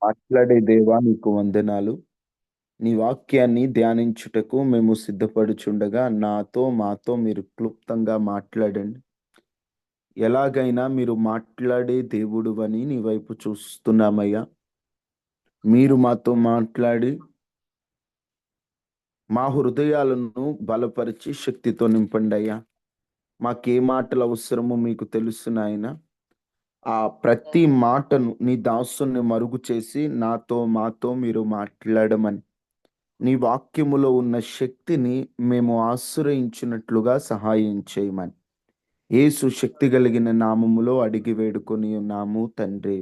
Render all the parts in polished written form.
మాట్లాడే దేవా నీకు వందనాలు. నీ వాక్యాన్ని ధ్యానించుటకు మేము సిద్ధపడుచుండగా మాతో మీరు క్లుప్తంగా మాట్లాడండి. ఎలాగైనా మీరు మాట్లాడే దేవుడువని నీ వైపు చూస్తున్నామయ్యా. మీరు మాతో మాట్లాడి మా హృదయాలను బలపరిచి శక్తితో నింపండి అయ్యా. మాకే మాటలు అవసరమో మీకు తెలుసు నాయనా. ఆ ప్రతి మాటను నీ దాసుని మరుగు చేసి మాతో మీరు మాట్లాడమని, నీ వాక్యములో ఉన్న శక్తిని మేము ఆశ్రయించినట్లుగా సహాయం చేయమని యేసు శక్తి కలిగిన నామములో అడిగి వేడుకొని ఉన్నాము తండ్రి.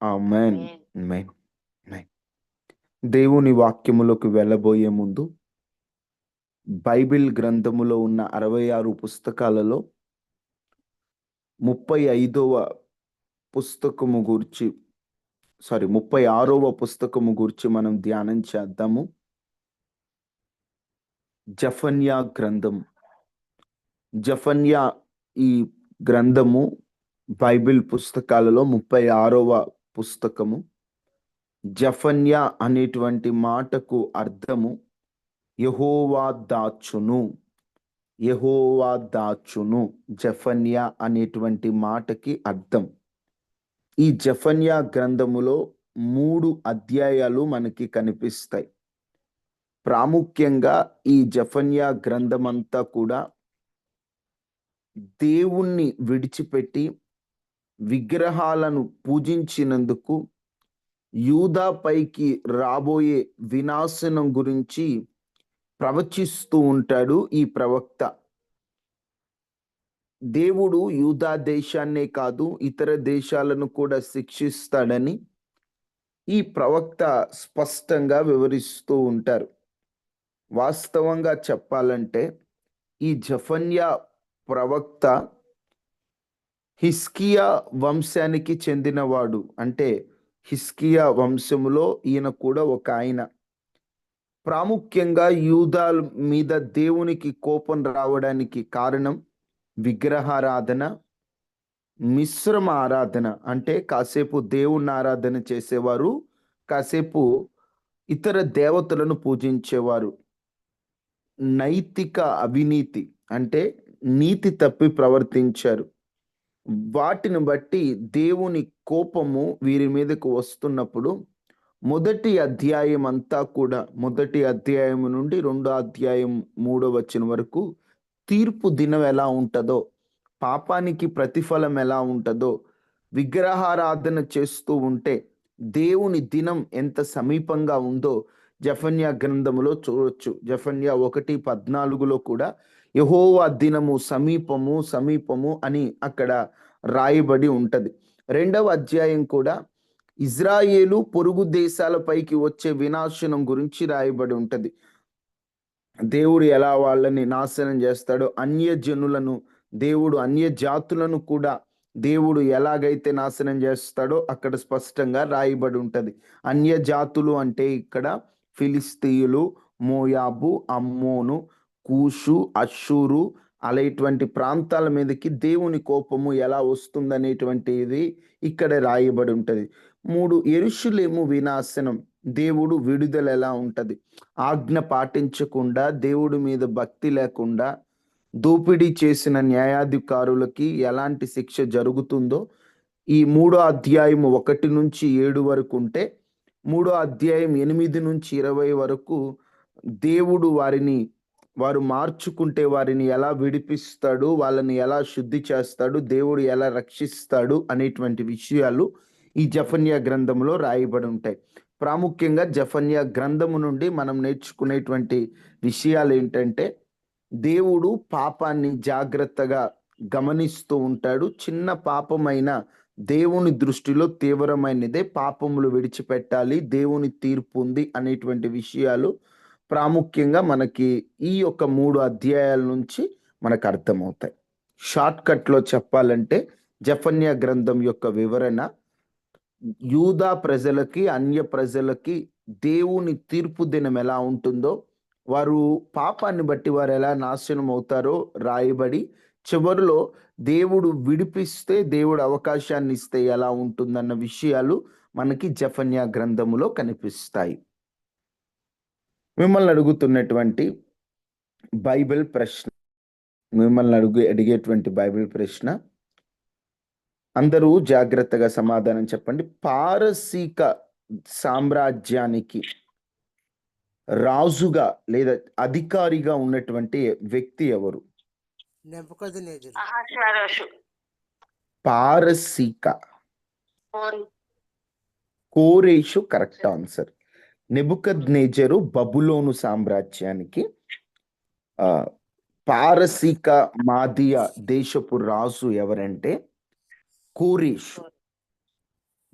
ఆమేన్. ఆమేన్. ఆమేన్. దేవుని వాక్యములోకి వెళ్ళబోయే ముందు బైబిల్ గ్రంథములో ఉన్న 66 పుస్తకాలలో 35వ పుస్తకము గురించి 36వ పుస్తకము గురించి మనం ధ్యానం చేద్దాము. జఫన్యా గ్రంథం. జఫన్యా ఈ గ్రంథము బైబిల్ పుస్తకాలలో 36వ పుస్తకము. జఫన్యా అనేటువంటి మాటకు అర్థము యెహోవా దాచును. యెహోవా దాచును. జఫన్యా అనేటువంటి మాటకి అర్థం. ఈ జఫన్యా గ్రంథములో 3 అధ్యాయాలు మనకి కనిపిస్తాయి. ప్రాముఖ్యంగా ఈ జఫన్యా గ్రంథమంతా కూడా దేవుణ్ణి విడిచిపెట్టి విగ్రహాలను పూజించినందుకు యూదాపైకి రాబోయే వినాశనం గురించి ప్రవచిస్తూ ఉంటాడు ఈ ప్రవక్త. దేవుడు యూదా దేశాన్నే కాదు ఇతర దేశాలను కూడా శిక్షిస్తాడని ఈ ప్రవక్త స్పష్టంగా వివరిస్తూ ఉంటారు. వాస్తవంగా చెప్పాలంటే ఈ జఫన్యా ప్రవక్త హిజ్కియా వంశానికి చెందినవాడు. అంటే హిజ్కియా వంశములో ఈయన కూడా ఒక ఆయన. ప్రాముఖ్యంగా యూదాల మీద దేవునికి కోపం రావడానికి కారణం విగ్రహారాధన, మిశ్రమ ఆరాధన. అంటే కాసేపు దేవుణ్ణి ఆరాధన చేసేవారు, కాసేపు ఇతర దేవతలను పూజించేవారు. నైతిక అవినీతి అంటే నీతి తప్పి ప్రవర్తించారు. వాటిని బట్టి దేవుని కోపము వీరి మీదకు వస్తున్నప్పుడు మొదటి అధ్యాయం అంతా కూడా మొదటి అధ్యాయం నుండి 2వ అధ్యాయం 3వ వచనం వరకు తీర్పు దినం ఎలా ఉంటుందో, పాపానికి ప్రతిఫలం ఎలా ఉంటుందో, విగ్రహారాధన చేస్తూ ఉంటే దేవుని దినం ఎంత సమీపంగా ఉందో జఫన్యా గ్రంథములో చూడొచ్చు. జఫన్యా 1:14లో కూడా యెహోవా దినము సమీపము సమీపము అని అక్కడ రాయబడి ఉంటది. 2వ అధ్యాయం కూడా ఇజ్రాయేలు పొరుగు దేశాలపైకి వచ్చే వినాశనం గురించి రాయబడి ఉంటది. దేవుడు ఎలా వాళ్ళని నాశనం చేస్తాడో, అన్యజనులను దేవుడు అన్య జాతులను కూడా దేవుడు ఎలాగైతే నాశనం చేస్తాడో అక్కడ స్పష్టంగా రాయబడి ఉంటది. అన్య జాతులు అంటే ఇక్కడ ఫిలిస్తీయులు, మోయాబు, అమ్మోను, కూషు, అష్షూరు అలా ఇటువంటి ప్రాంతాల మీదకి దేవుని కోపము ఎలా వస్తుందనేటువంటిది ఇక్కడ రాయబడి ఉంటది. 3 యెరూషలేము వినాశనం, దేవుడు విడుదల ఎలా ఉంటది. ఆజ్ఞ పాటించకుండా దేవుడి మీద భక్తి లేకుండా దోపిడీ చేసిన న్యాయాధికారులకి ఎలాంటి శిక్ష జరుగుతుందో ఈ 3వ అధ్యాయం 1 నుంచి 7 వరకు ఉంటే 3వ అధ్యాయం 8 నుంచి 20 వరకు దేవుడు వారు మార్చుకుంటే వారిని ఎలా విడిపిస్తాడు, వాళ్ళని ఎలా శుద్ధి చేస్తాడు, దేవుడు ఎలా రక్షిస్తాడు అనేటువంటి విషయాలు ఈ జఫన్యా గ్రంథంలో రాయబడి ఉంటాయి. ప్రాముఖ్యంగా జఫన్యా గ్రంథము నుండి మనం నేర్చుకునేటువంటి విషయాలు ఏంటంటే దేవుడు పాపాన్ని జాగ్రత్తగా గమనిస్తూ ఉంటాడు. చిన్న పాపమైన దేవుని దృష్టిలో తీవ్రమైనదే. పాపములు విడిచిపెట్టాలి, దేవుని తీర్పు ఉంది అనేటువంటి విషయాలు ప్రాముఖ్యంగా మనకి ఈ యొక్క 3 అధ్యాయాల నుంచి మనకు అర్థమవుతాయి. షార్ట్ కట్లో చెప్పాలంటే జఫన్యా గ్రంథం యొక్క వివరణ యూదా ప్రజలకి, అన్య ప్రజలకి దేవుని తీర్పు దినం ఎలా ఉంటుందో, వారు పాపాన్ని బట్టి వారు ఎలా నాశనం అవుతారో రాయబడి చివరిలో దేవుడు విడిపిస్తే, దేవుడు అవకాశాన్ని ఇస్తే ఎలా ఉంటుందన్న విషయాలు మనకి జెఫన్యా గ్రంథములో కనిపిస్తాయి. మిమ్మల్ని అడుగుతున్నటువంటి బైబిల్ ప్రశ్న, అడిగేటువంటి బైబిల్ ప్రశ్న, అందరూ జాగ్రత్తగా సమాధానం చెప్పండి. పారసీక సామ్రాజ్యానికి రాజుగా లేదా అధికారిగా ఉన్నటువంటి వ్యక్తి ఎవరు? పారసీక, కోరేషు కరెక్ట్ ఆన్సర్. నెబుకద్నెజరు బబులోను సామ్రాజ్యానికి పారసీక మాదియా దేశపు రాజు ఎవరంటే కోరేషు.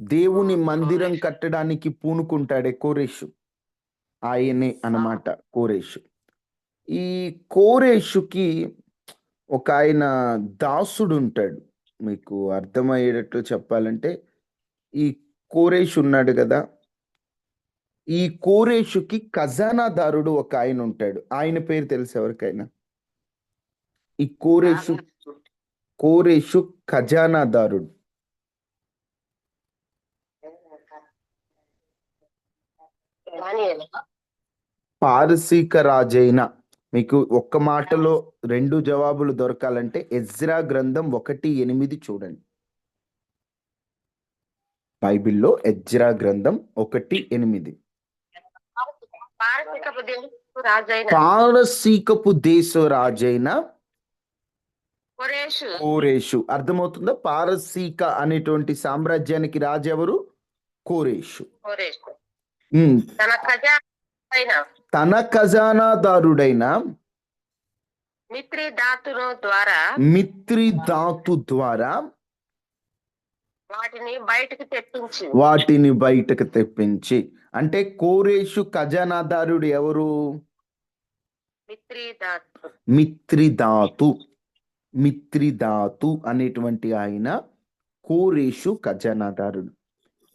దేవుని మందిరం కట్టడానికి పూనుకుంటాడే కోరేషు, ఆయనే అన్నమాట కోరేషు. ఈ కోరేషుకి ఒక ఆయన దాసుడు ఉంటాడు. మీకు అర్థమయ్యేటట్లు చెప్పాలంటే, ఈ కోరేషు ఉన్నాడు కదా, ఈ కోరేషుకి ఖజానాదారుడు ఒక ఆయన ఉంటాడు. ఆయన పేరు తెలుసు ఎవరికైనా? ఈ కోరేషు ఖజానాదారుడు. పారసీక రాజైన, మీకు ఒక్క మాటలో 2 జవాబులు దొరకాలంటే ఎజ్రా గ్రంథం 1:8 చూడండి. బైబిల్లో ఎజ్రా గ్రంథం 1:8. పారసీకపు దేశ రాజైన కోరేషు. అర్థమవుతుందా? పారసీక అనేటువంటి సామ్రాజ్యానికి రాజు ఎవరు? కోరేషు. తన ఖజానాదారుడైన మిత్రిదాతు ద్వారా వాటిని బయటకు తెప్పించి. అంటే కోరేషు ఖజానాదారుడు ఎవరు? మిత్రిదాతు అనేటువంటి ఆయన కోరేషు ఖజానాదారుడు.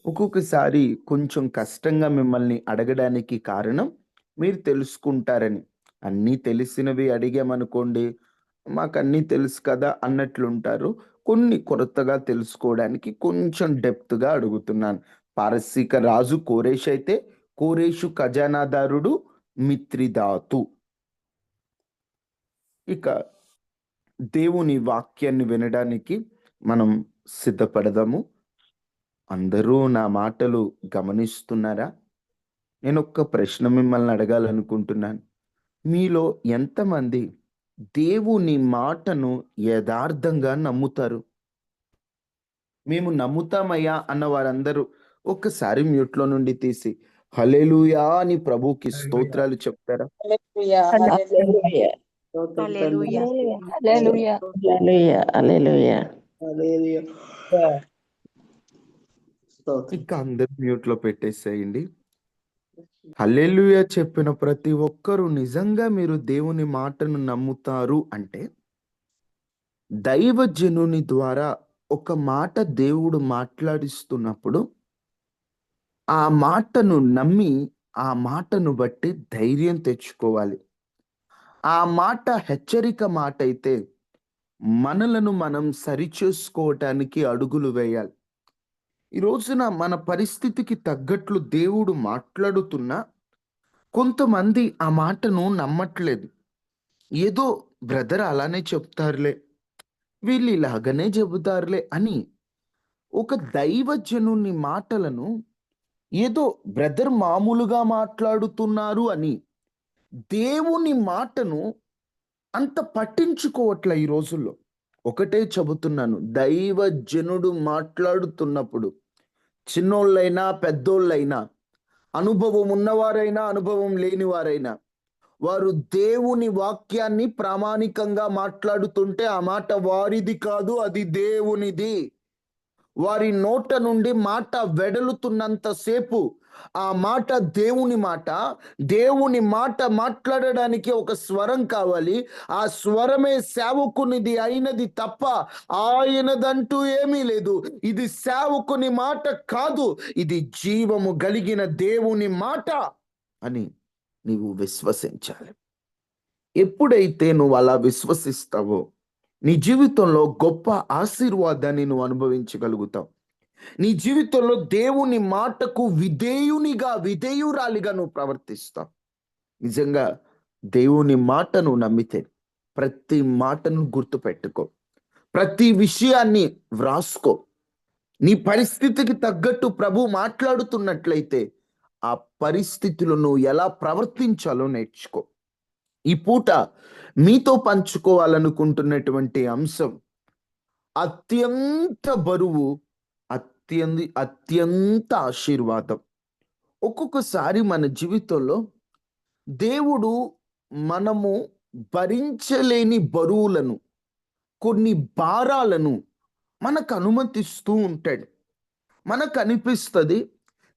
ఒక్కొక్కసారి కొంచెం కష్టంగా మిమ్మల్ని అడగడానికి కారణం, మీరు తెలుసుకుంటారని. అన్నీ తెలిసినవి అడిగామనుకోండి, మాకు అన్నీ తెలుసు కదా అన్నట్లుంటారు. కొన్ని కొత్తగా తెలుసుకోవడానికి కొంచెం డెప్త్గా అడుగుతున్నాను. పారసీక రాజు కోరేష్ అయితే, కోరేషు ఖజానాదారుడు మిత్రిదాతు. ఇక దేవుని వాక్యాన్ని వినడానికి మనం సిద్ధపడదాము. అందరూ నా మాటలు గమనిస్తున్నారా? నేను ఒక్క ప్రశ్న మిమ్మల్ని అడగాలనుకుంటున్నాను. మీలో ఎంతమంది దేవుని మాటను యథార్థంగా నమ్ముతారు? మేము నమ్ముతామయ్యా అన్న వారందరూ ఒక్కసారి మ్యూట్లో నుండి తీసి హల్లెలూయా అని ప్రభుకి స్తోత్రాలు చెప్తారా? ఇంకా అందరు మ్యూట్లో పెట్టేసేయండి. హల్లెలూయా చెప్పిన ప్రతి ఒక్కరూ నిజంగా మీరు దేవుని మాటను నమ్ముతారు అంటే, దైవజనుని ద్వారా ఒక మాట దేవుడు మాట్లాడిస్తున్నప్పుడు ఆ మాటను నమ్మి, ఆ మాటను బట్టి ధైర్యం తెచ్చుకోవాలి. ఆ మాట హెచ్చరిక మాట అయితే మనలను మనం సరిచేసుకోవటానికి అడుగులు వేయాలి. ఈ రోజున మన పరిస్థితికి తగ్గట్లు దేవుడు మాట్లాడుతున్నా కొంతమంది ఆ మాటను నమ్మట్లేదు. ఏదో బ్రదర్ అలానే చెప్తారులే, వీళ్ళు ఇలాగనే చెబుతారులే అని ఒక దైవజనుని మాటలను ఏదో బ్రదర్ మామూలుగా మాట్లాడుతున్నారు అని దేవుని మాటను అంత పట్టించుకోవట్లే ఈ రోజుల్లో. ఒకటే చెబుతున్నాను, దైవజనుడు మాట్లాడుతున్నప్పుడు చిన్నోళ్ళైనా పెద్దోళ్ళైనా, అనుభవం ఉన్నవారైనా అనుభవం లేని వారైనా, వారు దేవుని వాక్యాన్ని ప్రామాణికంగా మాట్లాడుతుంటే ఆ మాట వారిది కాదు, అది దేవునిది. వారి నోట నుండి మాట వెడలుతున్నంతసేపు ఆ మాట దేవుని మాట. దేవుని మాట మాట్లాడడానికి ఒక స్వరం కావాలి. ఆ స్వరమే సేవకునిది అయినది తప్ప ఆయనదంటూ ఏమీ లేదు. ఇది సేవకుని మాట కాదు, ఇది జీవము కలిగిన దేవుని మాట అని నీవు విశ్వసించాలి. ఎప్పుడైతే నువ్వు అలా విశ్వసిస్తావో నీ జీవితంలో గొప్ప ఆశీర్వాదాన్ని నువ్వు అనుభవించగలుగుతావు. నీ జీవితంలో దేవుని మాటకు విధేయురాలిగా నువ్వు ప్రవర్తిస్తావు. నిజంగా దేవుని మాటను నమ్మితే ప్రతి మాటను గుర్తుపెట్టుకో, ప్రతి విషయాన్ని వ్రాసుకో. నీ పరిస్థితికి తగ్గట్టు ప్రభు మాట్లాడుతున్నట్లయితే ఆ పరిస్థితులు నువ్వు ఎలా ప్రవర్తించాలో నేర్చుకో. ఈ పూట మీతో పంచుకోవాలనుకుంటున్నటువంటి అంశం అత్యంత బరువు, అత్యంత ఆశీర్వాదం. ఒక్కొక్కసారి మన జీవితంలో దేవుడు మనము భరించలేని బరువులను, కొన్ని భారాలను మనకు అనుమతిస్తూ ఉంటాడు. మనకు అనిపిస్తుంది,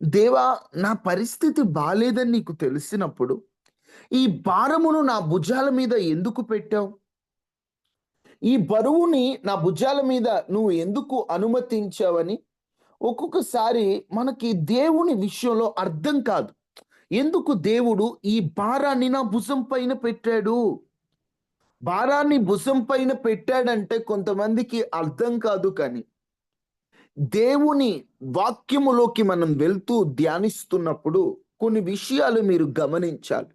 దేవా నా పరిస్థితి బాలేదని నీకు తెలిసినప్పుడు ఈ భారమును నా భుజాల మీద ఎందుకు పెట్టావు? ఈ బరువుని నా భుజాల మీద నువ్వు ఎందుకు అనుమతించావని ఒక్కొక్కసారి మనకి దేవుని విషయంలో అర్థం కాదు. ఎందుకు దేవుడు ఈ భారాన్ని నా భుజం పైన పెట్టాడు? భారాన్ని భుజం పైన పెట్టాడంటే కొంతమందికి అర్థం కాదు. కానీ దేవుని వాక్యములోకి మనం వెళ్తూ ధ్యానిస్తున్నప్పుడు కొన్ని విషయాలు మీరు గమనించాలి.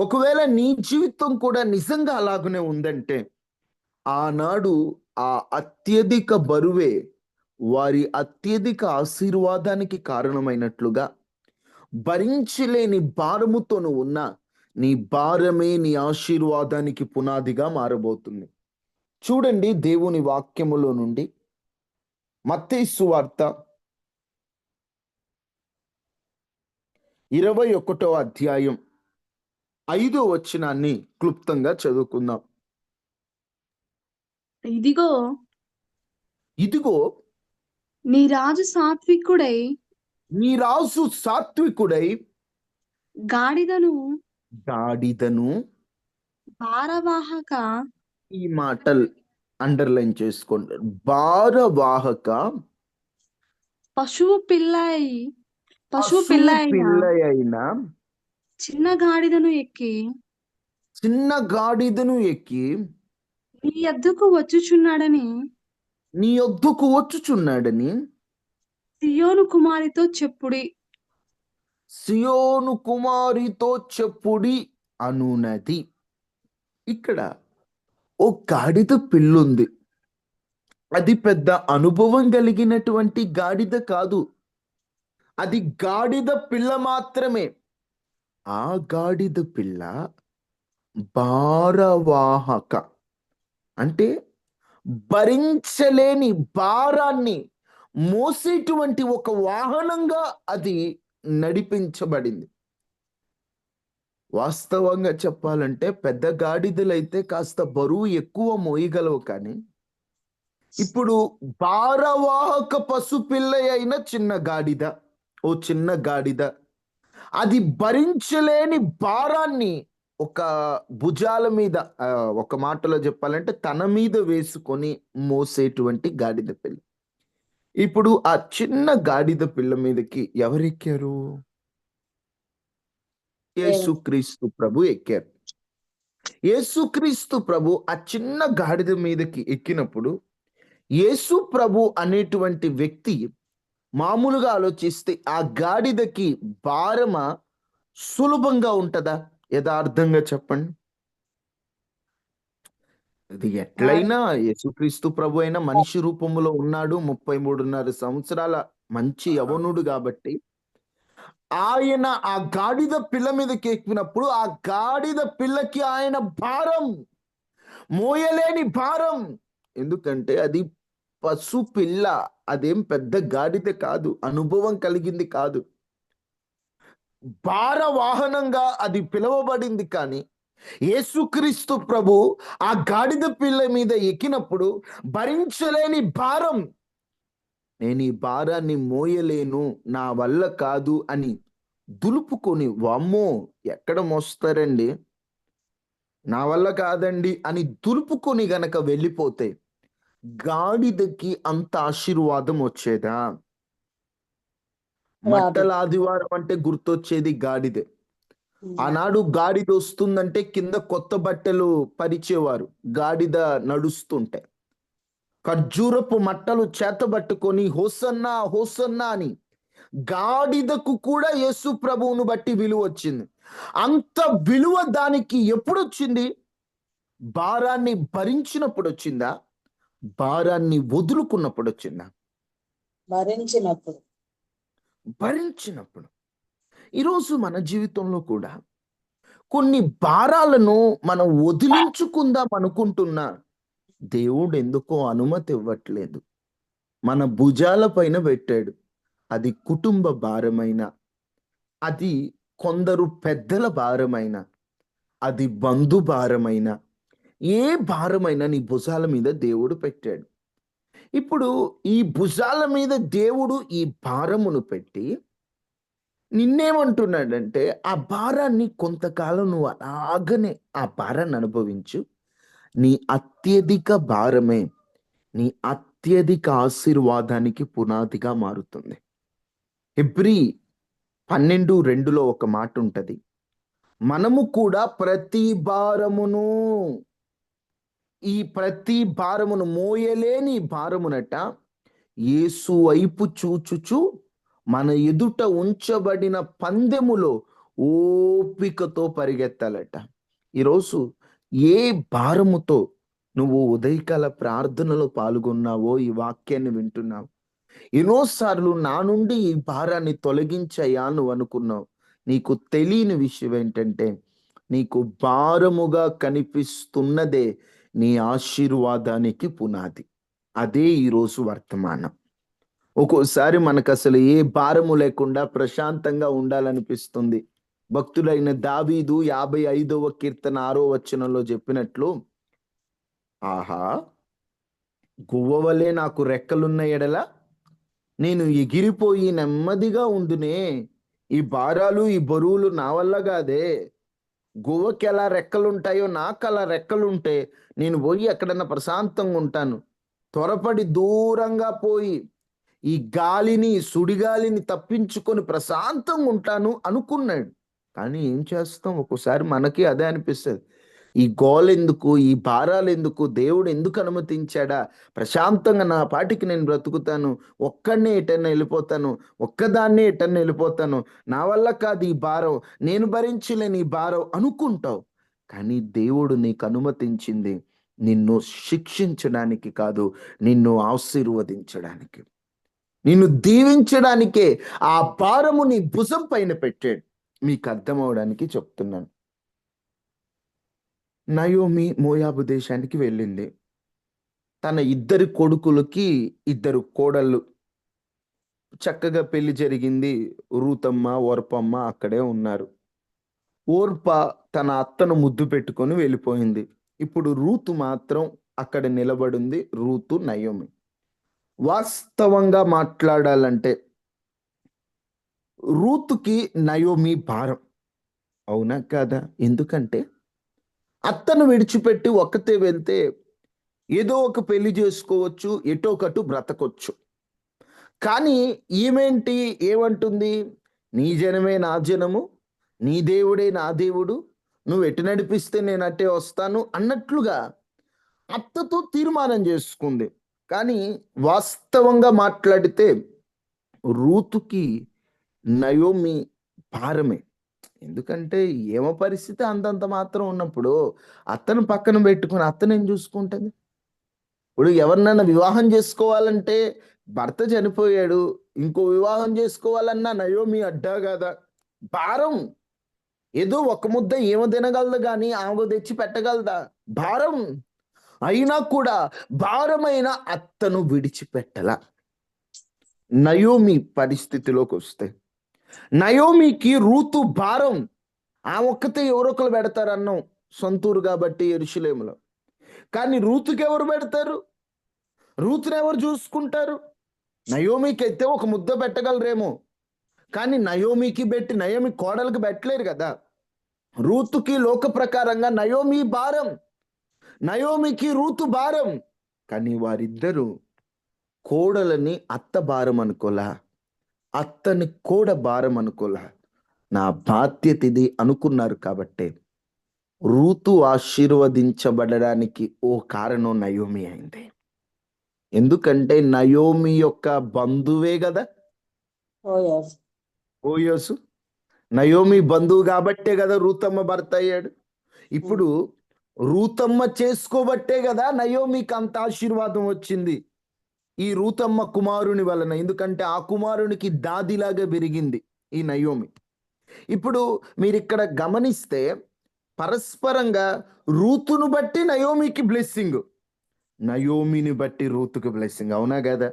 ఒకవేళ నీ జీవితం కూడా నిజంగా అలాగనే ఉందంటే ఆనాడు ఆ అత్యధిక బరువే వారి అత్యధిక ఆశీర్వాదానికి కారణమైనట్లుగా, భరించలేని భారముతో నువ్వు ఉన్న నీ భారమే నీ ఆశీర్వాదానికి పునాదిగా మారబోతుంది. చూడండి దేవుని వాక్యములో నుండి మత్తయి సువార్త 21వ అధ్యాయం 5వ వచనాన్ని క్లుప్తంగా చదువుకుందాం. ఇదిగో ఇదిగో నీ రాజు సాత్వికుడై నీ రాజు సాత్వికుడై గాడిదను భారవాహక, ఈ మాటలు అండర్లైన్ చేసుకోండి, భారవాహక పశువు పిల్ల అయిన చిన్న గాడిదను ఎక్కి నీ యొద్దకు వచ్చుచున్నాడని సియోను కుమారితో చెప్పుడి అనునది. ఇక్కడ ఓ గాడిద పిల్లుంది. అది పెద్ద అనుభవం కలిగినటువంటి గాడిద కాదు, అది గాడిద పిల్ల మాత్రమే. ఆ గాడిద పిల్ల భారవాహక అంటే భరించలేని భారాన్ని మోసేటువంటి ఒక వాహనంగా అది నడిపించబడింది. వాస్తవంగా చెప్పాలంటే పెద్ద గాడిదలైతే కాస్త బరువు ఎక్కువ మోయగలవు. కానీ ఇప్పుడు భారవాహక పశుపిల్ల అయిన చిన్న గాడిద అది భరించలేని భారాన్ని ఒక భుజాల మీద, ఒక మాటలో చెప్పాలంటే తన మీద వేసుకొని మోసేటువంటి గాడిద పిల్ల. ఇప్పుడు ఆ చిన్న గాడిద పిల్ల మీదకి ఎవరెక్కారు? యేసుక్రీస్తు ప్రభు ఎక్కారు. యేసుక్రీస్తు ప్రభు ఆ చిన్న గాడిద మీదకి ఎక్కినప్పుడు యేసు ప్రభు అనేటువంటి వ్యక్తి మామూలుగా ఆలోచిస్తే ఆ గాడిదకి భారమ సులభంగా ఉంటదా? యథార్థంగా చెప్పండి. అది ఎట్లయినా యేసుక్రీస్తు ప్రభు అయినా మనిషి రూపంలో ఉన్నాడు, 33.5 సంవత్సరాల మంచి యవనుడు కాబట్టి ఆయన ఆ గాడిద పిల్ల మీదకి ఎక్కినప్పుడు ఆ గాడిద పిల్లకి ఆయన భారం, మోయలేని భారం. ఎందుకంటే అది పశు పిల్ల, అదేం పెద్ద గాడిద కాదు, అనుభవం కలిగింది కాదు. భార వాహనంగా అది పిలువబడింది. కానీ యేసుక్రీస్తు ప్రభు ఆ గాడిద పిల్ల మీద ఎక్కినప్పుడు భరించలేని భారం, నేను ఈ భారాన్ని మోయలేను, నా వల్ల కాదు అని దులుపుకొని, వామ్మో ఎక్కడ మోస్తారండి, నా వల్ల కాదండి అని దులుపుకొని గనక వెళ్ళిపోతే గాడిదకి అంత ఆశీర్వాదం వచ్చేదా? మట్టల ఆదివారం అంటే గుర్తొచ్చేది గాడిదే. ఆనాడు గాడిద వస్తుందంటే కింద కొత్త బట్టలు పరిచేవారు గాడిద నడుస్తుంటే. ఖర్జూరపు మట్టలు చేతబట్టుకొని హోసన్నా హోసన్నా అని గాడిదకు కూడా యేసు ప్రభువును బట్టి విలువ వచ్చింది. అంత విలువ దానికి ఎప్పుడు వచ్చింది? భారాన్ని భరించినప్పుడు వచ్చిందా? భారాన్ని వదులుకున్నప్పుడు వచ్చిందా? భరించినప్పుడు. భరించినప్పుడు. ఈరోజు మన జీవితంలో కూడా కొన్ని భారాలను మనం వదిలించుకుందాం అనుకుంటున్నా దేవుడు ఎందుకో అనుమతి ఇవ్వట్లేదు. మన భుజాల పైన పెట్టాడు. అది కుటుంబ భారమైన, అది కొందరు పెద్దల భారమైన, అది బంధు భారమైన, ఏ భారమైనా నీ భుజాల మీద దేవుడు పెట్టాడు. ఇప్పుడు ఈ భుజాల మీద దేవుడు ఈ భారమును పెట్టి నిన్నేమంటున్నాడంటే ఆ భారాన్ని కొంతకాలం నువ్వు అలాగనే ఆ భారాన్ని అనుభవించు. నీ అత్యధిక భారమే నీ అత్యధిక ఆశీర్వాదానికి పునాదిగా మారుతుంది. హెబ్రీ 12:2లో ఒక మాట ఉంటది. మనము కూడా ప్రతి భారమును మోయలేని భారమునట యేసు వైపు చూచుచు మన ఎదుట ఉంచబడిన పందెములో ఓపికతో పరిగెత్తాలట. ఈరోజు ఏ భారముతో నువ్వు ఉదయకాల ప్రార్థనలో పాల్గొన్నావో, ఈ వాక్యాన్ని వింటున్నావు, ఎన్నోసార్లు నా నుండి ఈ భారాన్ని తొలగించయ్యా నువ్వు అనుకున్నావు. నీకు తెలియని విషయం ఏంటంటే నీకు భారముగా కనిపిస్తున్నదే నీ ఆశీర్వాదానికి పునాది. అదే ఈరోజు వర్తమానం. ఒక్కోసారి మనకు అసలు ఏ భారము లేకుండా ప్రశాంతంగా ఉండాలనిపిస్తుంది. భక్తుడైన దావీదు 55వ కీర్తన 6వ వచనంలో చెప్పినట్లు, ఆహా, గువ్వవలే నాకు రెక్కలున్న ఎడల నేను ఎగిరిపోయి నెమ్మదిగా ఉండునే. ఈ భారాలు ఈ బరువులు నా వల్ల కాదే. గువ్వకి ఎలా రెక్కలుంటాయో నాకు అలా రెక్కలుంటే నేను పోయి ఎక్కడన్నా ప్రశాంతంగా ఉంటాను. త్వరపడి దూరంగా పోయి ఈ గాలిని సుడిగాలిని తప్పించుకొని ప్రశాంతంగా ఉంటాను అనుకున్నాడు. కానీ ఏం చేస్తాం, ఒక్కోసారి మనకి అదే అనిపిస్తుంది. ఈ గోలెందుకు, ఈ భారాలు ఎందుకు, దేవుడు ఎందుకు అనుమతించాడా? ప్రశాంతంగా నా పాటికి నేను బ్రతుకుతాను, ఒక్కడనే ఎటన్నా వెళ్ళిపోతాను, ఒక్కదాన్నే ఎటన్నా వెళ్ళిపోతాను, నా వల్ల కాదు ఈ భారం, నేను భరించలేని ఈ భారం అనుకుంటావు. కానీ దేవుడు నీకు అనుమతించింది నిన్ను శిక్షించడానికి కాదు, నిన్ను ఆశీర్వదించడానికి, నిన్ను దీవించడానికే ఆ భారము నీ భుజం పైన పెట్టాడు. మీకు అర్థమవడానికి చెప్తున్నాను. నయోమి మోయాబు దేశానికి వెళ్ళింది. తన 2 కొడుకులకి 2 కోడళ్ళు. చక్కగా పెళ్లి జరిగింది. రూతమ్మ, ఓర్పమ్మ అక్కడే ఉన్నారు. ఓర్ప తన అత్తను ముద్దు పెట్టుకొని వెళ్ళిపోయింది. ఇప్పుడు రూతు మాత్రం అక్కడ నిలబడింది. Ruth, Naomi. వాస్తవంగా మాట్లాడాలంటే రూతుకి నయోమి భారం, అవునా కాదా? ఎందుకంటే అత్తను విడిచిపెట్టి ఒక్కతే వెళ్తే ఏదో ఒక పెళ్లి చేసుకోవచ్చు, ఎటో ఒకటు బ్రతకొచ్చు. కానీ ఈమెంటి ఏమంటుంది? నీ జనమే నా జనము, నీ దేవుడే నా దేవుడు, నువ్వు ఎటు నడిపిస్తే నేను అట్టే వస్తాను అన్నట్లుగా అత్తతో తీర్మానం చేసుకుంది. కానీ వాస్తవంగా మాట్లాడితే రూతుకి నయోమి భారమే. ఎందుకంటే ఏమ పరిస్థితి అంతంత మాత్రం ఉన్నప్పుడు అత్తను పక్కన పెట్టుకుని అత్తను ఏం చూసుకుంటుంది? ఇప్పుడు ఎవరినైనా వివాహం చేసుకోవాలంటే భర్త చనిపోయాడు, ఇంకో వివాహం చేసుకోవాలన్నా నయోమి అడ్డా కదా. భారం. ఏదో ఒక ముద్ద ఏమో తినగలదు కానీ ఆమె తెచ్చి పెట్టగలదా? భారం. అయినా కూడా భారమైన అత్తను విడిచిపెట్టల. నయోమి పరిస్థితిలోకి వస్తే నయోమికి రూతు భారం. ఆ ఒక్కతే ఎవరొకరు పెడతారన్నాం, సొంతూరు కాబట్టి యెరూషలేములో. కానీ రూతుకి ఎవరు పెడతారు? రూతుని ఎవరు చూసుకుంటారు? నయోమికి అయితే ఒక ముద్ద పెట్టగలరేమో, కానీ నయోమికి పెట్టి నయోమి కోడలికి పెట్టలేరు కదా. రూతుకి లోక ప్రకారంగా నయోమి భారం, నయోమికి రూతు భారం. కానీ వారిద్దరూ కోడలని అత్త భారం అనుకోలా, అత్తని కోడ భారం అనుకోలా. నా బాధ్యత ఇది అనుకున్నారు కాబట్టే రూతు ఆశీర్వదించబడడానికి ఓ కారణం నయోమి అయింది. ఎందుకంటే నయోమి యొక్క బంధువే కదా ఓయస్ బోయోసు. నయోమి బంధువు కాబట్టే కదా రూతమ్మ భర్త అయ్యాడు. ఇప్పుడు రూతమ్మ చేసుకోబట్టే కదా నయోమికి అంత ఆశీర్వాదం వచ్చింది ఈ రూతమ్మ కుమారుని వలన. ఎందుకంటే ఆ కుమారునికి దాదిలాగా పెరిగింది ఈ నయోమి. ఇప్పుడు మీరు ఇక్కడ గమనిస్తే పరస్పరంగా రూతును బట్టి నయోమికి బ్లెస్సింగ్, నయోమిని బట్టి రూతుకు బ్లెస్సింగ్. అవునా కదా?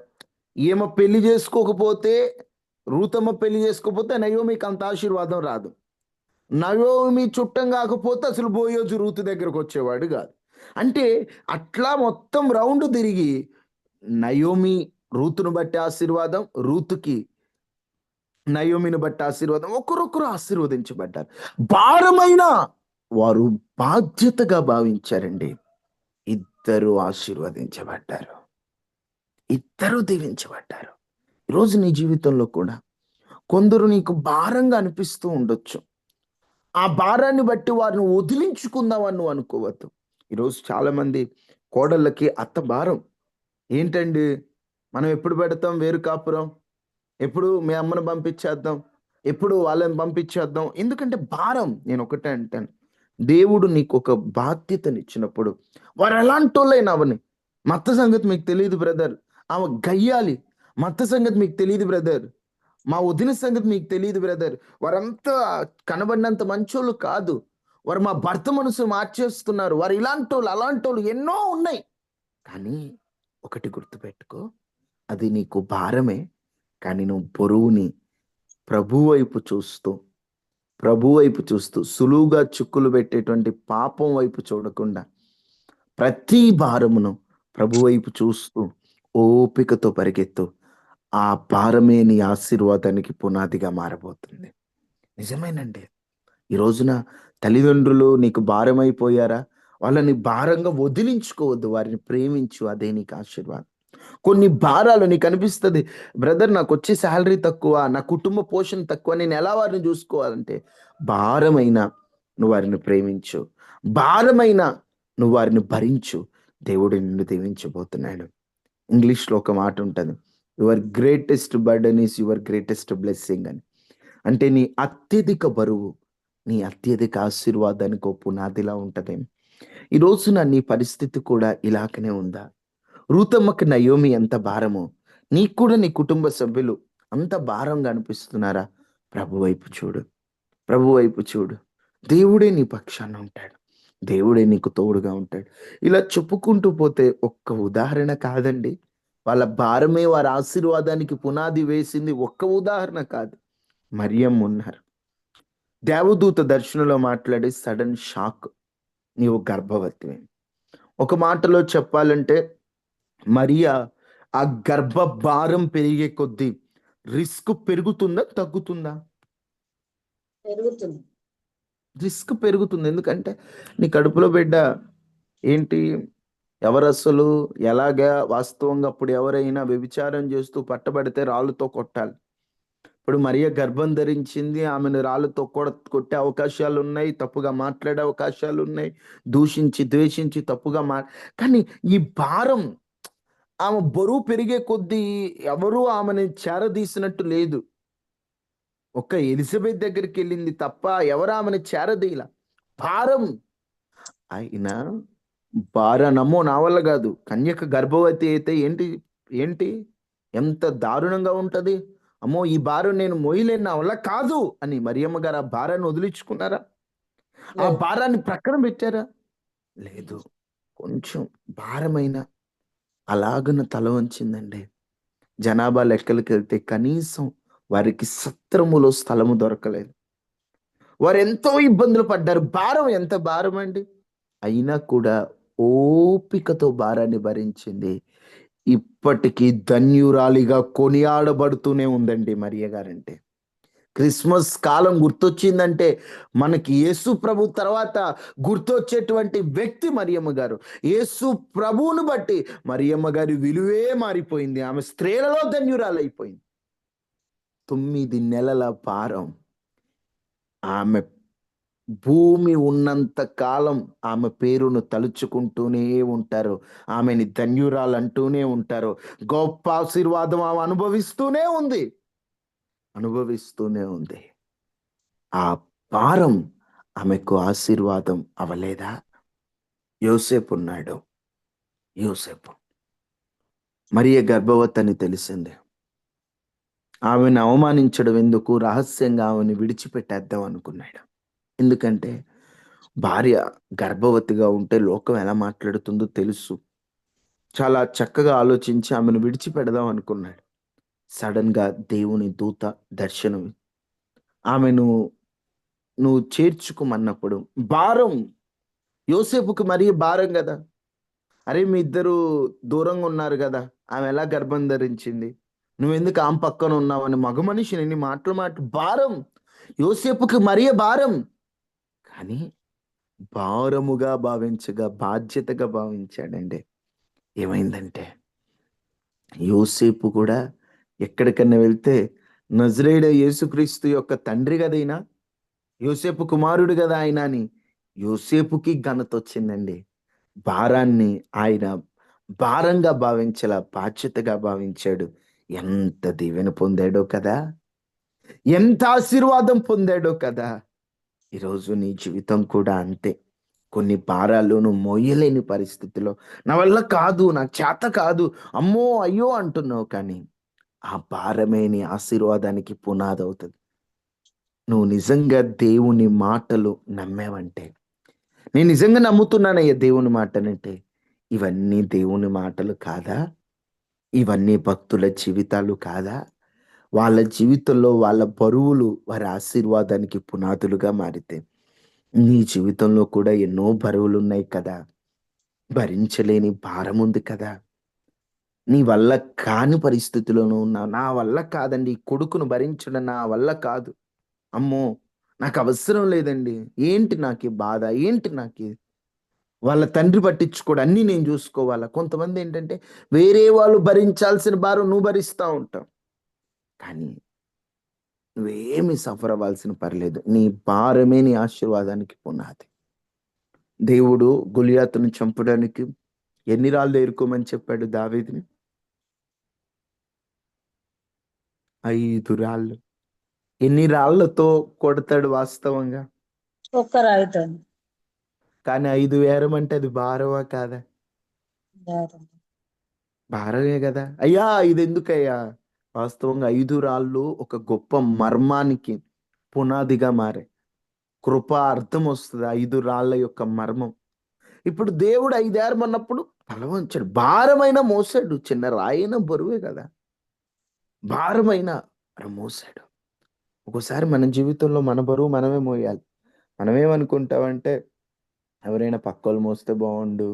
ఈమె పెళ్లి చేసుకోకపోతే, రూతమ్మ పెళ్లి చేసుకోకపోతే నయోమికి అంత ఆశీర్వాదం రాదు. నయోమి చుట్టం కాకపోతే అసలు బోయోజు రూతు దగ్గరకు వచ్చేవాడు కాదు. అంటే అట్లా మొత్తం రౌండ్ తిరిగి నయోమి రూతును బట్టి ఆశీర్వాదం, రూతుకి నయోమిని బట్టి ఆశీర్వాదం, ఒకరొకరు ఆశీర్వదించబడ్డారు. భారమైన వారు బాధ్యతగా భావించారండి. ఇద్దరు ఆశీర్వదించబడ్డారు, ఇద్దరు దీవించబడ్డారు. ఈరోజు నీ జీవితంలో కూడా కొందరు నీకు భారంగా అనిపిస్తూ ఉండొచ్చు. ఆ భారాన్ని బట్టి వారిని వదిలించుకుందామని నువ్వు అనుకోవద్దు. ఈరోజు చాలా మంది కోడళ్ళకి అత్త భారం. ఏంటండి, మనం ఎప్పుడు పెడతాం వేరు కాపురం, ఎప్పుడు మీ అమ్మను పంపించేద్దాం, ఎప్పుడు వాళ్ళని పంపించేద్దాం. ఎందుకంటే భారం. నేను ఒకటే అంటాను, దేవుడు నీకు ఒక బాధ్యతనిచ్చినప్పుడు వారు ఎలాంటి వాళ్ళైనా అవని. మత్త సంగతి మీకు తెలియదు బ్రదర్, ఆమె గయ్యాలి. మత్త సంగతి మీకు తెలియదు బ్రదర్, మా వదిన సంగతి మీకు తెలియదు బ్రదర్, వారంతా కనబడినంత మంచోళ్ళు కాదు, వారు మా భర్త మనసు మార్చేస్తున్నారు, వారు ఇలాంటి వాళ్ళు అలాంటి వాళ్ళు ఎన్నో ఉన్నాయి. కానీ ఒకటి గుర్తుపెట్టుకో, అది నీకు భారమే. కానీ నువ్వు బరువుని ప్రభు వైపు చూస్తూ సులువుగా చిక్కులు పెట్టేటువంటి పాపం వైపు చూడకుండా ప్రతి భారమును ప్రభు వైపు చూస్తూ ఓపికతో పరిగెత్తు. ఆ భారమే నీ ఆశీర్వాదానికి పునాదిగా మారబోతుంది. నిజమేనండి. ఈ రోజున తల్లిదండ్రులు నీకు భారమైపోయారా? వాళ్ళని భారంగా వదిలించుకోవద్దు, వారిని ప్రేమించు, అదే నీకు ఆశీర్వాదం. కొన్ని భారాలు నీకు అనిపిస్తుంది, బ్రదర్ నాకు వచ్చే శాలరీ తక్కువ, నా కుటుంబ పోషణ తక్కువ, నేను ఎలా వారిని చూసుకోవాలంటే, భారమైన నువ్వు వారిని ప్రేమించు, భారమైన నువ్వు వారిని భరించు. దేవుడు నిన్ను దీవించబోతున్నాడు. ఇంగ్లీష్లో ఒక మాట ఉంటుంది, your greatest burden is your greatest blessing అని. అంటే నీ అత్యధిక బరువు నీ అత్యధిక ఆశీర్వాదానికి ఒక పునాదిలా ఉంటదేమో. ఈ రోజున నీ పరిస్థితి కూడా ఇలాగనే ఉందా? రూతమ్మకి నయోమి ఎంత భారమో నీకు కూడా నీ కుటుంబ సభ్యులు అంత భారంగా అనిపిస్తున్నారా? ప్రభు వైపు చూడు, ప్రభు వైపు చూడు. దేవుడే నీ పక్షాన ఉంటాడు, దేవుడే నీకు తోడుగా ఉంటాడు. ఇలా చెప్పుకుంటూ పోతే ఒక్క ఉదాహరణ కాదండి, వాళ్ళ భారమే వారి ఆశీర్వాదానికి పునాది వేసింది ఒక్క ఉదాహరణ కాదు. మరియమ్మ ఉన్నారు, దేవదూత దర్శనంలో మాట్లాడి సడన్ షాక్, నీవు గర్భవతివే. ఒక మాటలో చెప్పాలంటే మరియా ఆ గర్భ భారం పెరిగే కొద్దీ రిస్క్ పెరుగుతుందా తగ్గుతుందా? పెరుగుతుంది. రిస్క్ పెరుగుతుంది. ఎందుకంటే నీ కడుపులో బిడ్డ ఏంటి, ఎవరు అసలు ఎలాగా వాస్తవంగా అప్పుడు ఎవరైనా వ్యభిచారం చేస్తూ పట్టబడితే రాళ్ళతో కొట్టాలి. ఇప్పుడు మరియ గర్భం ధరించింది, ఆమెను రాళ్ళతో కొట్టే అవకాశాలు ఉన్నాయి, తప్పుగా మాట్లాడే అవకాశాలు ఉన్నాయి, దూషించి ద్వేషించి తప్పుగా కానీ ఈ భారం, ఆమె బరువు పెరిగే కొద్దీ ఎవరూ ఆమెను చేరదీసినట్టు లేదు. ఒక్క ఎలిజబెత్ దగ్గరికి వెళ్ళింది తప్ప ఎవరు ఆమెను చేరదీల. భారం అయినా నమ్మో నా వల్ల కాదు, కన్యక గర్భవతి అయితే ఏంటి ఏంటి ఎంత దారుణంగా ఉంటది, అమ్మో ఈ భారం నేను మోయలేను, నా వల్ల కాదు అని మరియమ్మ గారు ఆ భారాన్ని వదిలించుకున్నారా? ఆ భారాన్ని ప్రక్కన పెట్టారా? లేదు. కొంచెం భారమైన అలాగన తల వంచిందండి. జనాభా లెక్కలకి వెళ్తే కనీసం వారికి సత్రములో స్థలము దొరకలేదు. వారు ఎంతో ఇబ్బందులు పడ్డారు. భారం ఎంత భారం అండి, అయినా కూడా ఓపికతో భారాన్ని భరించింది. ఇప్పటికీ ధన్యురాలిగా కొనియాడబడుతూనే ఉందండి మరియ గారంటే. క్రిస్మస్ కాలం గుర్తొచ్చిందంటే మనకి యేసు ప్రభు తర్వాత గుర్తొచ్చేటువంటి వ్యక్తి మరియమ్మ గారు. యేసు ప్రభువును బట్టి మరియమ్మ గారి విలువే మారిపోయింది, ఆమె స్త్రీలలో ధన్యురాలైపోయింది. 9 నెలల భారం ఆమె భూమి ఉన్నంత కాలం ఆమె పేరును తలుచుకుంటూనే ఉంటారు. ఆమెని ధన్యురాలు అంటూనే ఉంటారు. గొప్ప ఆశీర్వాదం ఆమె అనుభవిస్తూనే ఉంది. ఆ భారం ఆమెకు ఆశీర్వాదం అవలేదా? యోసేపు ఉన్నాడు. యోసేపు మరియ గర్భవతి అని తెలిసింది. ఆమెను అవమానించడం ఎందుకు, రహస్యంగా ఆమెను విడిచిపెట్టేద్దాం అనుకున్నాడు. ఎందుకంటే భార్య గర్భవతిగా ఉంటే లోకం ఎలా మాట్లాడుతుందో తెలుసు. చాలా చక్కగా ఆలోచించి ఆమెను విడిచిపెడదాం అనుకున్నాడు. సడన్ గా దేవుని దూత దర్శనం ఆమెను నువ్వు చేర్చుకోమన్నప్పుడు భారం యోసేపుకి మరీ భారం కదా. అరే మీ ఇద్దరు దూరంగా ఉన్నారు కదా, ఆమె ఎలా గర్భం ధరించింది, నువ్వెందుకు ఆమె పక్కన ఉన్నావని మగ మనిషిని ఎన్ని మాటలు భారం యోసేపుకి మరీ భారం. కానీ భారముగా భావించగా బాధ్యతగా భావించాడండి. ఏమైందంటే యోసేపు కూడా ఎక్కడికన్నా వెళ్తే నజరేయుడు యేసుక్రీస్తు యొక్క తండ్రి కదైనా, యోసేపు కుమారుడు కదా ఆయన అని యోసేపుకి ఘనత వచ్చిందండి. భారాన్ని ఆయన భారంగా భావించలా బాధ్యతగా భావించాడు. ఎంత దీవెన పొందాడో కదా, ఎంత ఆశీర్వాదం పొందాడో కదా. ఈరోజు నీ జీవితం కూడా అంతే. కొన్ని భారాలు నువ్వు మోయలేని పరిస్థితిలో, నా వల్ల కాదు, నాకు చేత కాదు, అమ్మో అయ్యో అంటున్నావు. కానీ ఆ భారమే నీ ఆశీర్వాదానికి పునాది అవుతుంది. నువ్వు నిజంగా దేవుని మాటలు నమ్మావంటే, నేను నిజంగా నమ్ముతున్నానయ్యా దేవుని మాటనంటే, ఇవన్నీ దేవుని మాటలు కాదా? ఇవన్నీ భక్తుల జీవితాలు కాదా? వాళ్ళ జీవితంలో వాళ్ళ బరువులు వారి ఆశీర్వాదానికి పునాదులుగా మారితే, నీ జీవితంలో కూడా ఎన్నో బరువులు ఉన్నాయి కదా, భరించలేని భారం ఉంది కదా. నీ వల్ల కాని పరిస్థితిలోనూ ఉన్నావు. నా వల్ల కాదండి, ఈ కొడుకును భరించడం నా వల్ల కాదు, అమ్మో నాకు అవసరం లేదండి, ఏంటి నాకు ఈ బాధ, ఏంటి నాకు వాళ్ళ తండ్రి పట్టించుకోడు, అన్నీ నేను చూసుకోవాలా. కొంతమంది ఏంటంటే వేరే వాళ్ళు భరించాల్సిన భారం నువ్వు భరిస్తూ ఉంటావు. కానీ నువ్వేమి సఫర్ అవ్వాల్సిన పర్లేదు. నీ భారమే నీ ఆశీర్వాదానికి పునాది. దేవుడు గొలియాతును చంపడానికి ఎన్ని రాళ్ళు ఏరుకోమని చెప్పాడు దావీదుని? 5 రాళ్ళు. ఎన్ని రాళ్లతో కొడతాడు వాస్తవంగా? ఒక్క రాయితో. కానీ 5 వేరమంటే అది భారమా కాదా? భారమే కదా. అయ్యా ఇది ఎందుకయ్యా? వాస్తవంగా 5 రాళ్ళు ఒక గొప్ప మర్మానికి పునాదిగా మారాయి. కృప అర్థం వస్తుంది 5 రాళ్ళ యొక్క మర్మం. ఇప్పుడు దేవుడు 5 ఏరమన్నప్పుడు తల వంచాడు. భారమైన మోసాడు. చిన్న రాయిన బరువే కదా, భారమైన మోసాడు. ఒక్కోసారి మన జీవితంలో మన బరువు మనమే మోయాలి. మనమేమనుకుంటామంటే ఎవరైనా పక్కోళ్ళు మోస్తే బాగుండు,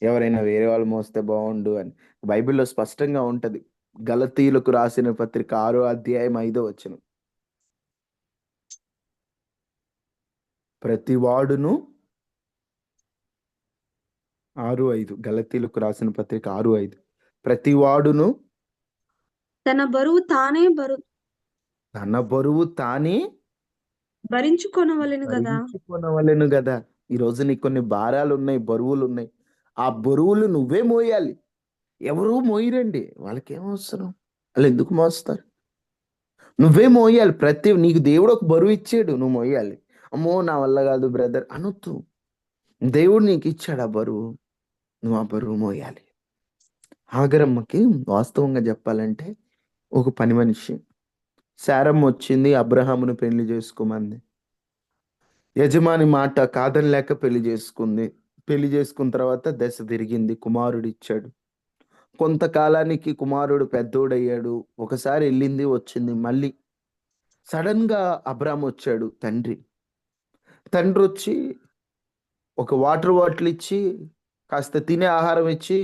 ఎవరైనా వేరే వాళ్ళు మోస్తే బాగుండు అని. బైబిల్లో స్పష్టంగా ఉంటది. గలతీయులకు రాసిన పత్రిక 6వ అధ్యాయం 5వ వచనం. ప్రతి వాడును 6:5 గలతీయులకు రాసిన పత్రిక 6:5 ప్రతి వాడును తన బరువు తన బరువు తానే భరించుకొనవలెను కదా. భరించుకొనవలెను కదా. ఈరోజు నీకు కొన్ని భారాలు ఉన్నాయి, బరువులు ఉన్నాయి. ఆ బరువులు నువ్వే మోయాలి. ఎవరు మోయరండి, వాళ్ళకేం అవసరం, వాళ్ళు ఎందుకు మోస్తారు? నువ్వే మోయాలి. నీకు దేవుడు ఒక బరువు ఇచ్చాడు, నువ్వు మోయాలి. అమ్మో నా వల్ల కాదు బ్రదర్ అనొద్దు. దేవుడు నీకు ఇచ్చాడు ఆ బరువు, నువ్వు ఆ బరువు మోయాలి. హాగరమ్మకి వాస్తవంగా చెప్పాలంటే ఒక పని మనిషి. శారమ్మ వచ్చింది, అబ్రహామును పెళ్లి చేసుకోమంది. యజమాని మాట కాదనలేక పెళ్లి చేసుకుంది. పెళ్లి చేసుకున్న తర్వాత దశ తిరిగింది, కుమారుడు ఇచ్చాడు. కొంతకాలానికి కుమారుడు పెద్దోడయ్యాడు. ఒకసారి వెళ్ళింది వచ్చింది, మళ్ళీ సడన్ గా అబ్రామ్ వచ్చాడు. తండ్రి వచ్చి ఒక వాటర్ బాటిల్ ఇచ్చి, కాస్త తినే ఆహారం ఇచ్చి,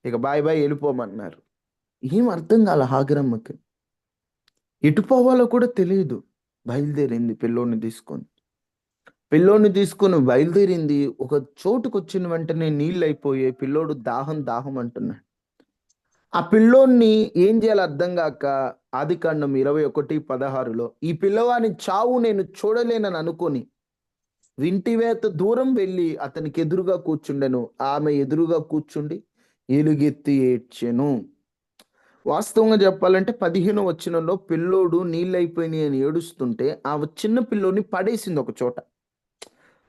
ఇక బాయ్ బాయ్ వెళ్ళిపోమన్నారు. ఏం అర్థం కాల హాగరమ్మకి, ఎటు పోవాలో కూడా తెలియదు. బయలుదేరింది పిల్లోని తీసుకొని బయలుదేరింది. ఒక చోటుకు వచ్చిన వెంటనే నీళ్ళు అయిపోయాయి. పిల్లోడు దాహం దాహం అంటున్నాడు. ఆ పిల్లోన్ని ఏం చేయాలో అర్థం కాక ఆదికాండం 21:16లో ఈ పిల్లవాని చావు నేను చూడలేనని అనుకొని వింటివేత దూరం వెళ్ళి అతనికి ఎదురుగా కూర్చుండెను. ఆమె ఎదురుగా కూర్చుండి ఎలుగెత్తి ఏడ్చెను. వాస్తవంగా చెప్పాలంటే 15వ వచనంలో పిల్లోడు నీళ్ళైపోయినాయి అని ఏడుస్తుంటే ఆ చిన్న పిల్లోని పడేసింది ఒక చోట.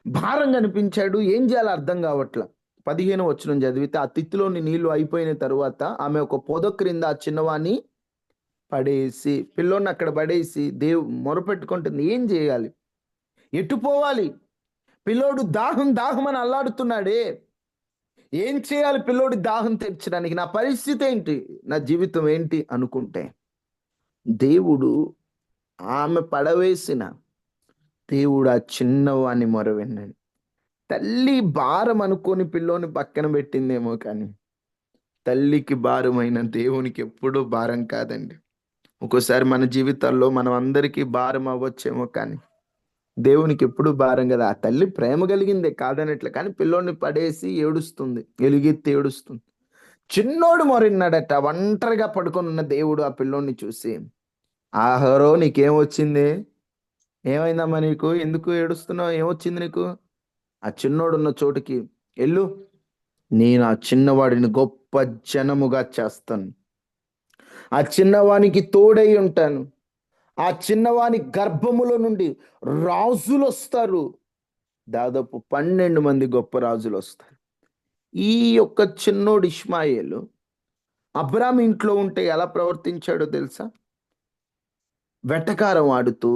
భారం కనిపించాడు. ఏం చేయాలో అర్థం కావట్లా. 15వ వచనం చదివితే ఆ తిత్తిలోని నీళ్లు అయిపోయిన తరువాత ఆమె ఒక పొద క్రింద ఆ చిన్నవాణ్ణి పడేసి పిల్లోని అక్కడ పడేసి మొరపెట్టుకుంటుంది. ఏం చేయాలి? ఎటు పోవాలి? పిల్లోడు దాహం దాహం అని అల్లాడుతున్నాడే. ఏం చేయాలి పిల్లోడి దాహం తీర్చడానికి? నా పరిస్థితి ఏంటి? నా జీవితం ఏంటి అనుకుంటే దేవుడు ఆమె పడవేసిన దేవుడు ఆ చిన్నవాణ్ణి మొరవిన్నాడు. తల్లి భారం అనుకొని పిల్లోని పక్కన పెట్టిందేమో కానీ తల్లికి భారమైన దేవునికి ఎప్పుడూ భారం కాదండి. ఒక్కోసారి మన జీవితాల్లో మనం అందరికీ భారం అవ్వచ్చేమో కానీ దేవునికి ఎప్పుడు భారం కదా. ఆ తల్లి ప్రేమ కలిగిందే కాదనట్లే, కానీ పిల్లోని పడేసి ఏడుస్తుంది, ఎలుగెత్తి ఏడుస్తుంది. చిన్నోడు మొరిన్నాడట. ఒంటరిగా పడుకొని ఉన్న దేవుడు ఆ పిల్లోని చూసి, ఆహరో నీకేమొచ్చింది? ఏమైందమ్మా నీకు? ఎందుకు ఏడుస్తున్నావు? ఏమొచ్చింది నీకు? ఆ చిన్నోడున్న చోటుకి ఎల్లు, నేను ఆ చిన్నవాడిని గొప్ప జనముగా చేస్తాను. ఆ చిన్నవానికి తోడై ఉంటాను. ఆ చిన్నవాని గర్భములో నుండి రాజులు వస్తారు. దాదాపు 12 మంది గొప్ప రాజులు వస్తారు. ఈ యొక్క చిన్నోడు ఇష్మాయేలు అబ్రాము ఇంట్లో ఉంటే ఎలా ప్రవర్తించాడో తెలుసా? వెటకారం ఆడుతూ,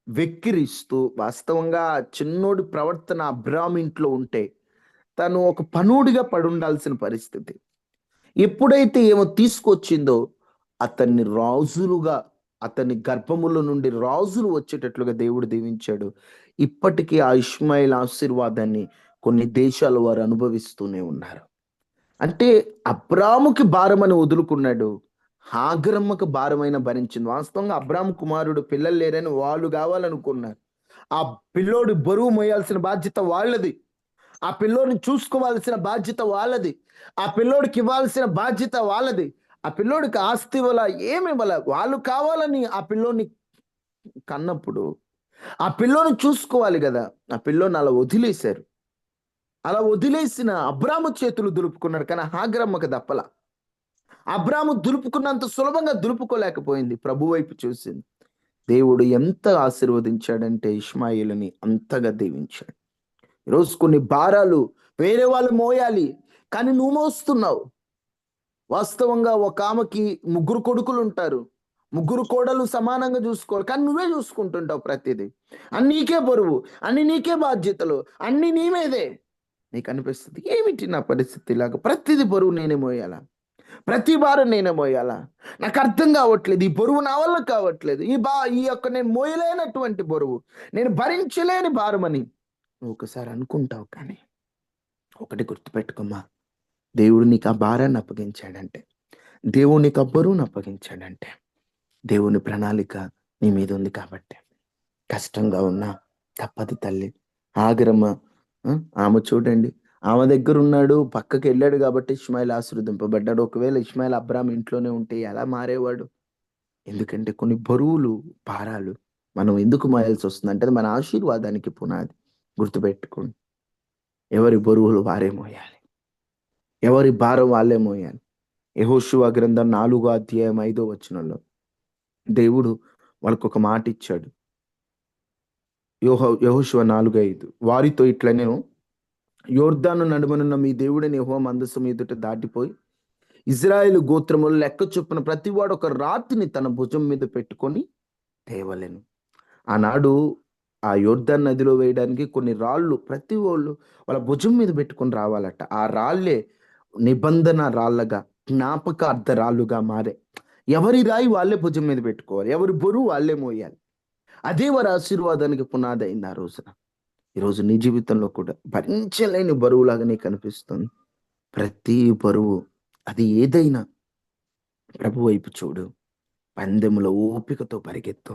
వెక్కిరిస్తూ. వాస్తవంగా ఆ చిన్నోడి ప్రవర్తన అబ్రాము ఇంట్లో ఉంటే తను ఒక పనుడిగా పడుండాల్సిన పరిస్థితి. ఎప్పుడైతే ఏమో తీసుకొచ్చిందో అతన్ని రాజులుగా, అతని గర్భములో నుండి రాజులు వచ్చేటట్లుగా దేవుడు దీవించాడు. ఇప్పటికీ ఆ ఇష్మాయేల్ ఆశీర్వాదాన్ని కొన్ని దేశాల వారు అనుభవిస్తూనే ఉన్నారు. అంటే అబ్రాముకి భారమని వదులుకున్నాడు, హాగరమ్మకు భారమైన భరించింది. వాస్తవంగా అబ్రాము కుమారుడు పిల్లలు లేరని వాళ్ళు కావాలనుకున్నారు. ఆ పిల్లోడి బరువు మోయాల్సిన బాధ్యత వాళ్ళది. ఆ పిల్లోడిని చూసుకోవాల్సిన బాధ్యత వాళ్ళది. ఆ పిల్లోడికి ఇవ్వాల్సిన బాధ్యత వాళ్ళది. ఆ పిల్లోడికి ఆస్తి ఇవ్వాల, ఏమి ఇవ్వాల, వాళ్ళు కావాలని ఆ పిల్లోని కన్నప్పుడు ఆ పిల్లోని చూసుకోవాలి కదా. ఆ పిల్లోని అలా వదిలేశారు. అలా వదిలేసిన అబ్రాము చేతులు దులుపుకున్నాడు, కానీ హాగరమ్మకు దప్పల. అబ్రాము దులుపుకున్నంత సులభంగా దులుపుకోలేకపోయింది. ప్రభు వైపు చూసింది. దేవుడు ఎంత ఆశీర్వదించాడంటే ఇష్మాయేలుని అంతగా దీవించాడు. ఈరోజు కొన్ని భారాలు వేరే వాళ్ళు మోయాలి, కానీ నువ్వు మోస్తున్నావు. వాస్తవంగా ఒక ఆమెకి 3 కొడుకులు ఉంటారు, 3 కోడలు సమానంగా చూసుకోవాలి, కానీ నువ్వే చూసుకుంటుంటావు ప్రతిదీ. అన్ని నీకే బరువు, అన్ని నీకే బాధ్యతలు, అన్ని నీ మీదే. నీకు అనిపిస్తుంది, ఏమిటి నా పరిస్థితి ఇలాగ? ప్రతిదీ బరువు నేనే మోయాలా? ప్రతి భారం నేనే మోయాలా? నాకు అర్థం కావట్లేదు. ఈ బరువు నా వల్ల కావట్లేదు. ఈ యొక్క నేను మోయలేనటువంటి బరువు, నేను భరించలేని భారమని నువ్వు ఒకసారి అనుకుంటావు. కానీ ఒకటి గుర్తుపెట్టుకోమ్మా, దేవుడు నీకు ఆ భారాన్ని అప్పగించాడంటే, దేవుడు నీకు ఆ బరువును అప్పగించాడంటే దేవుని ప్రణాళిక నీ మీద ఉంది కాబట్టి. కష్టంగా ఉన్నా తప్పదు తల్లి. ఆగరమ్మ, ఆమె చూడండి, ఆమె దగ్గర ఉన్నాడు, పక్కకి వెళ్ళాడు కాబట్టి ఇష్మాయేల్ ఆశీర్వదింపబడ్డాడు. ఒకవేళ ఇష్మాయేల్ అబ్రాము ఇంట్లోనే ఉంటే ఎలా మారేవాడు? ఎందుకంటే కొన్ని బరువులు, భారాలు మనం ఎందుకు మోయాల్సి వస్తుంది అంటే అది మన ఆశీర్వాదానికి పునాది. గుర్తుపెట్టుకోండి, ఎవరి బరువులు వారే మోయాలి, ఎవరి భారం వాళ్ళే మోయాలి. యెహోషువ గ్రంథం 4వ అధ్యాయం 5వ వచనంలో దేవుడు వాళ్ళకు ఒక మాట ఇచ్చాడు. యెహోషువ 4:5 వారితో ఇట్లా, నేను యొర్దాను నడుమనున్న మీ దేవుడైన యెహోవా మందసం ఎదుట దాటిపోయి ఇజ్రాయేలు గోత్రములు లెక్క చొప్పున ప్రతివాడు ఒక రాతిని తన భుజం మీద పెట్టుకొని తేవలెను. ఆనాడు ఆ యొర్దాన్ నదిలో వేయడానికి కొన్ని రాళ్ళు ప్రతి వాళ్ళు వాళ్ళ భుజం మీద పెట్టుకొని రావాలట. ఆ రాళ్ళే నిబంధన రాళ్ళగా, జ్ఞాపకార్థ రాళ్ళుగా మారే. ఎవరి రాయి వాళ్ళే భుజం మీద పెట్టుకోవాలి, ఎవరి బరువు వాళ్ళే మోయాలి. అదే వారి ఆశీర్వాదానికి పునాది అయింది ఆ రోజున. ఈరోజు నీ జీవితంలో కూడా భరించలేని బరువులాగా నీకు అనిపిస్తుంది. ప్రతి బరువు, అది ఏదైనా, ప్రభు వైపు చూడు. పందెములో ఓపికతో పరిగెత్తు.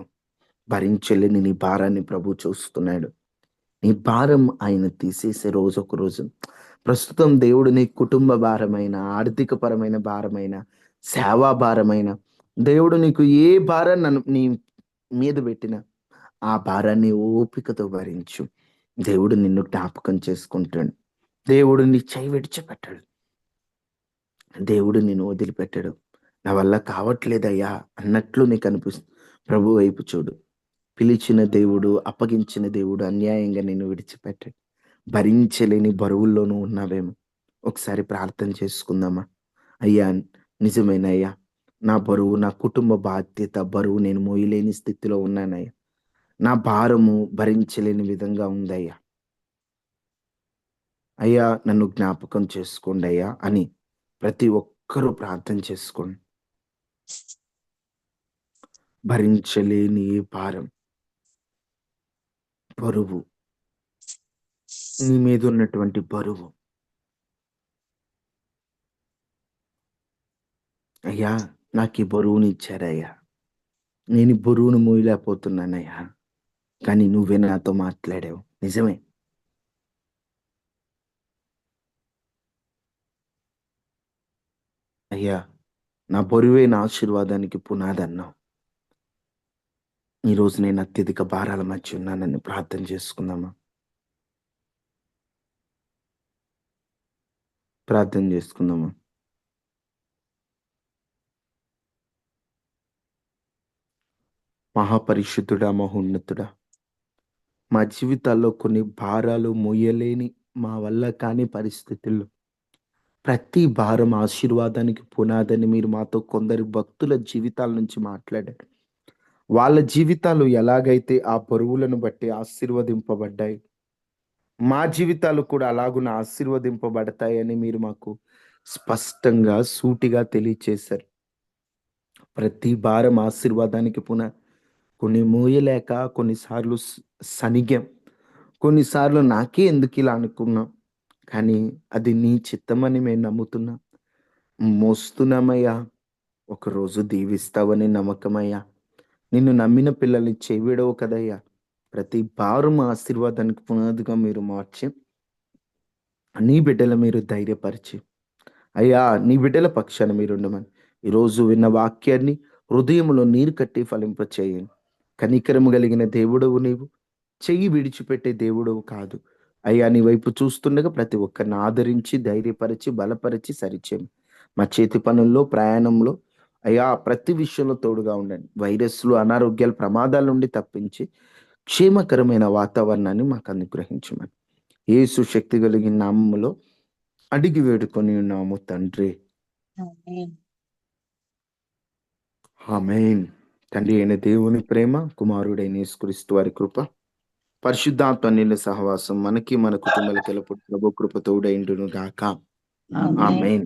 భరించలేని నీ భారాన్ని ప్రభు చూస్తున్నాడు. నీ భారం ఆయన తీసేసే రోజు ఒక రోజు. ప్రస్తుతం దేవుడు నీ కుటుంబ భారమైన, ఆర్థిక పరమైన భారమైన, సేవా భారమైన, దేవుడు నీకు ఏ భారాన్ని నీ మీద పెట్టినా ఆ భారాన్ని ఓపికతో భరించు. దేవుడు నిన్ను జ్ఞాపకం చేసుకుంటాడు. దేవుడు నీ చేయి విడిచిపెట్టాడు. దేవుడు నిన్ను వదిలిపెట్టాడు. నా వల్ల కావట్లేదయ్యా అన్నట్లు నీకు అనిపిస్తుంది. ప్రభు వైపు చూడు. పిలిచిన దేవుడు, అప్పగించిన దేవుడు అన్యాయంగా నిన్ను విడిచిపెట్టాడు. భరించలేని బరువుల్లోనూ ఉన్నావేమో. ఒకసారి ప్రార్థన చేసుకుందామా? అయ్యా, నిజమేనయ్యా, నా బరువు, నా కుటుంబ బాధ్యత బరువు నేను మోయలేని స్థితిలో ఉన్నానయ్యా. నా భారము భరించలేని విధంగా ఉందయ్యా. అయ్యా, నన్ను జ్ఞాపకం చేసుకోండి అయ్యా అని ప్రతి ఒక్కరూ ప్రార్థన చేసుకోండి. భరించలేని ఏ భారం, బరువు, నీ మీద ఉన్నటువంటి బరువు, అయ్యా నాకు ఈ బరువుని ఇచ్చారయ్యా, నేను ఈ బరువును మోయలేకపోతున్నానయ్యా, కానీ నువ్వే నాతో మాట్లాడావు. నిజమే. అయ్యా, నా బరువే నా ఆశీర్వాదానికి పునాది అన్నావు. ఈరోజు నేను అత్యధిక భారాల మధ్య ఉన్నానని ప్రార్థన చేసుకుందామా? ప్రార్థన చేసుకుందామా? మహాపరిశుద్ధుడా, మహోన్నతుడా, మా జీవితాల్లో కొన్ని భారాలు మోయలేని, మా వల్ల కాని పరిస్థితుల్లో ప్రతి భారం ఆశీర్వాదానికి పునాదని మీరు మాతో కొందరు భక్తుల జీవితాల నుంచి మాట్లాడారు. వాళ్ళ జీవితాలు ఎలాగైతే ఆ బరువులను బట్టి ఆశీర్వదింపబడ్డాయి, మా జీవితాలు కూడా అలాగున ఆశీర్వదింపబడతాయని మీరు మాకు స్పష్టంగా, సూటిగా తెలియచేశారు. ప్రతి భారం ఆశీర్వాదానికి కొన్ని మోయలేక, కొన్నిసార్లు సనిగం, కొన్నిసార్లు నాకే ఎందుకు ఇలా అనుకున్నాం, కానీ అది నీ చిత్తమని మేము నమ్ముతున్నాం. మోస్తున్నామయ్యా, ఒకరోజు దీవిస్తావని నమ్మకమయ్యా. నిన్ను నమ్మిన పిల్లల్ని చెవిడవు కదయ్యా. ప్రతి భారం ఆశీర్వాదానికి పునాదిగా మీరు మార్చి నీ బిడ్డల మీరు ధైర్యపరిచి, అయ్యా నీ బిడ్డల పక్షాన మీరు ఉండమని ఈరోజు విన్న వాక్యాన్ని హృదయంలో నీరు కట్టి ఫలింపచేయండి. కనికరము కలిగిన దేవుడవు నీవు, చెయ్యి విడిచిపెట్టే దేవుడవు కాదు అయ్యా. నీ వైపు చూస్తుండగా ప్రతి ఒక్కరిని ఆదరించి, ధైర్యపరిచి, బలపరిచి సరిచేయండి. మా చేతి పనుల్లో, ప్రయాణంలో అయ్యా ప్రతి విషయంలో తోడుగా ఉండండి. వైరస్లు, అనారోగ్యాలు, ప్రమాదాల నుండి తప్పించి క్షేమకరమైన వాతావరణాన్ని మాకు అనుగ్రహించమని యేసు శక్తి కలిగిన నామములో అడిగి వేడుకొని ఉన్నాము తండ్రి. Amen. ఆమేన్. తండ్రి అయిన దేవుని ప్రేమ, కుమారుడైన యేసుక్రీస్తు వారి కృప, పరిశుద్ధాత్మ నీళ్ళ సహవాసం మనకి, మన కుటుంబాలకి ఎల్లప్పుడూ ప్రభు కృప తోడైండును గాక. Amen. ఆమేన్.